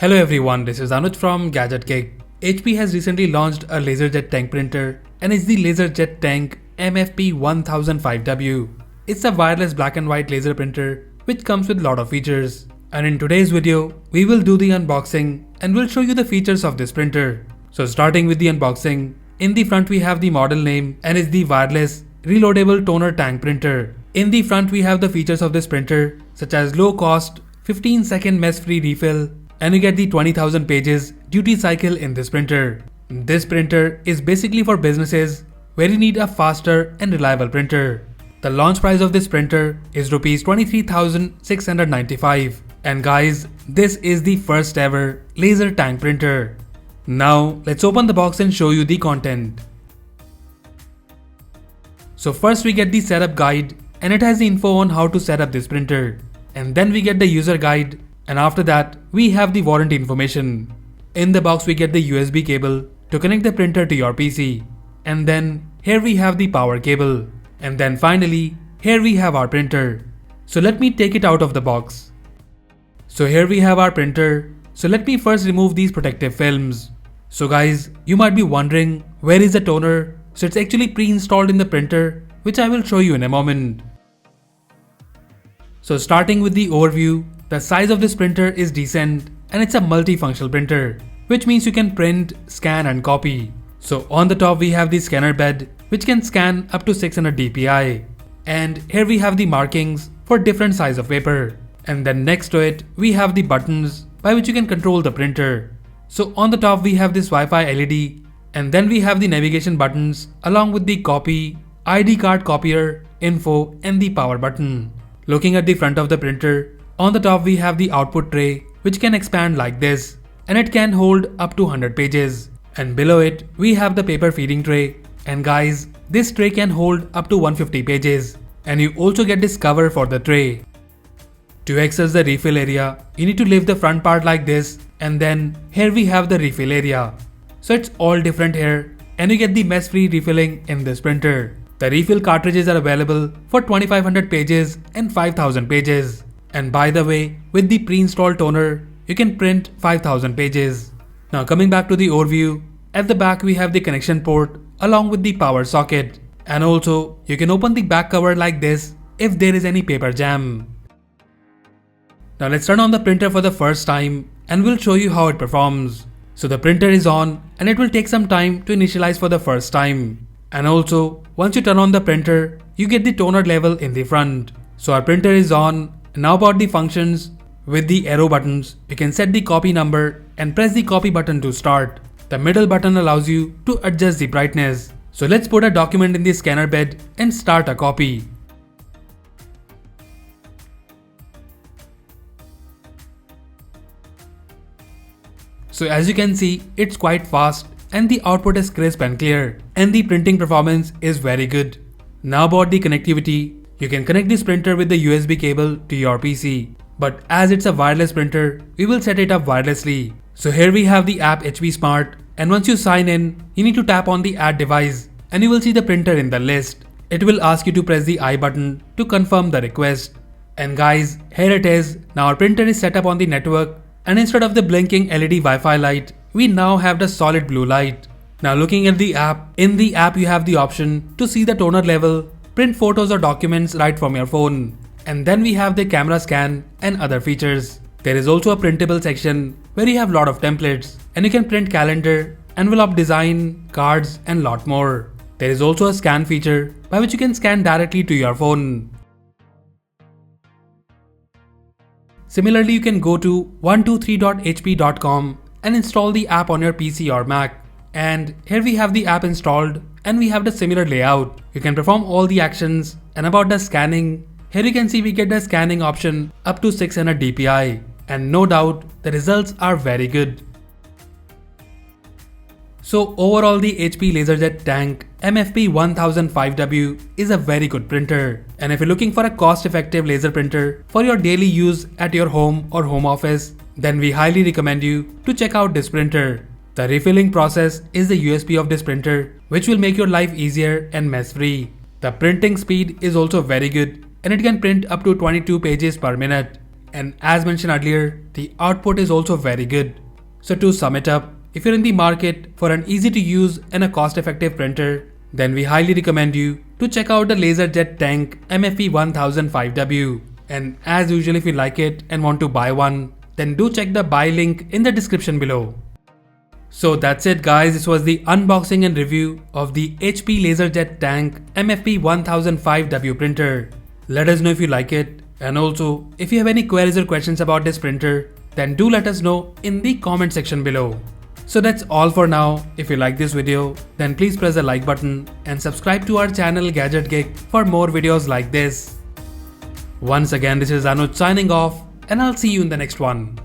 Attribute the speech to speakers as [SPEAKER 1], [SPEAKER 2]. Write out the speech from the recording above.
[SPEAKER 1] Hello everyone, this is Anuj from Gadgetgig. HP has recently launched a LaserJet Tank Printer and it's the LaserJet Tank MFP 1005W. It's a wireless black and white laser printer which comes with a lot of features. And in today's video, we will do the unboxing and we'll show you the features of this printer. So starting with the unboxing, in the front we have the model name and it's the wireless reloadable toner tank printer. In the front we have the features of this printer such as low cost, 15-second mess-free refill, and you get the 20,000 pages duty cycle in this printer. This printer is basically for businesses where you need a faster and reliable printer. The launch price of this printer is Rs 23,695. And guys, this is the first ever laser tank printer. Now let's open the box and show you the content. So first we get the setup guide and it has the info on how to set up this printer. And then we get the user guide. And after that, we have the warranty information. In the box we get the USB cable to connect the printer to your PC. And then here we have the power cable. And then finally, here we have our printer. So let me take it out of the box. So here we have our printer. So let me first remove these protective films. So guys, you might be wondering where is the toner? So it's actually pre-installed in the printer, which I will show you in a moment. So starting with the overview, the size of this printer is decent and it's a multifunctional printer, which means you can print, scan and copy. So on the top we have the scanner bed which can scan up to 600 dpi. And here we have the markings for different size of paper. And then next to it we have the buttons by which you can control the printer. So on the top we have this Wi-Fi LED and then we have the navigation buttons along with the copy, ID card copier, info and the power button. Looking at the front of the printer, on the top we have the output tray which can expand like this and it can hold up to 100 pages. And below it we have the paper feeding tray, and guys, this tray can hold up to 150 pages and you also get this cover for the tray. To access the refill area, you need to lift the front part like this and then here we have the refill area. So it's all different here and you get the mess-free refilling in this printer. The refill cartridges are available for 2500 pages and 5000 pages. And by the way, with the pre-installed toner, you can print 5000 pages. Now coming back to the overview, at the back we have the connection port along with the power socket. And also, you can open the back cover like this if there is any paper jam. Now let's turn on the printer for the first time and we'll show you how it performs. So the printer is on and it will take some time to initialize for the first time. And also, once you turn on the printer, you get the toner level in the front. So our printer is on. Now about the functions, with the arrow buttons, you can set the copy number and press the copy button to start. The middle button allows you to adjust the brightness. So let's put a document in the scanner bed and start a copy. So as you can see, it's quite fast and the output is crisp and clear and the printing performance is very good. Now about the connectivity. You can connect this printer with the USB cable to your PC. But as it's a wireless printer, we will set it up wirelessly. So here we have the app HP Smart, and once you sign in, you need to tap on the add device and you will see the printer in the list. It will ask you to press the I button to confirm the request. And guys, here it is. Now our printer is set up on the network and instead of the blinking LED Wi-Fi light, we now have the solid blue light. Now looking at the app, in the app you have the option to see the toner level, print photos or documents right from your phone. And then we have the camera scan and other features. There is also a printable section where you have a lot of templates and you can print calendar, envelope design, cards and lot more. There is also a scan feature by which you can scan directly to your phone. Similarly, you can go to 123.hp.com and install the app on your PC or Mac. And here we have the app installed and we have the similar layout. You can perform all the actions, and about the scanning, here you can see we get the scanning option up to 600 dpi and no doubt the results are very good. So overall the HP LaserJet Tank MFP 1005W is a very good printer, and if you're looking for a cost-effective laser printer for your daily use at your home or home office, then we highly recommend you to check out this printer. The refilling process is the USP of this printer, which will make your life easier and mess-free. The printing speed is also very good and it can print up to 22 pages per minute. And as mentioned earlier, the output is also very good. So to sum it up, if you're in the market for an easy to use and a cost effective printer, then we highly recommend you to check out the LaserJet Tank MFP 1005W. And as usual, if you like it and want to buy one, then do check the buy link in the description below. So that's it guys, this was the unboxing and review of the HP LaserJet Tank MFP 1005W printer. Let us know if you like it, and also if you have any queries or questions about this printer, then do let us know in the comment section below. So that's all for now. If you like this video, then please press the like button and subscribe to our channel Gadgetgig for more videos like this. Once again, this is Anuj signing off, and I'll see you in the next one.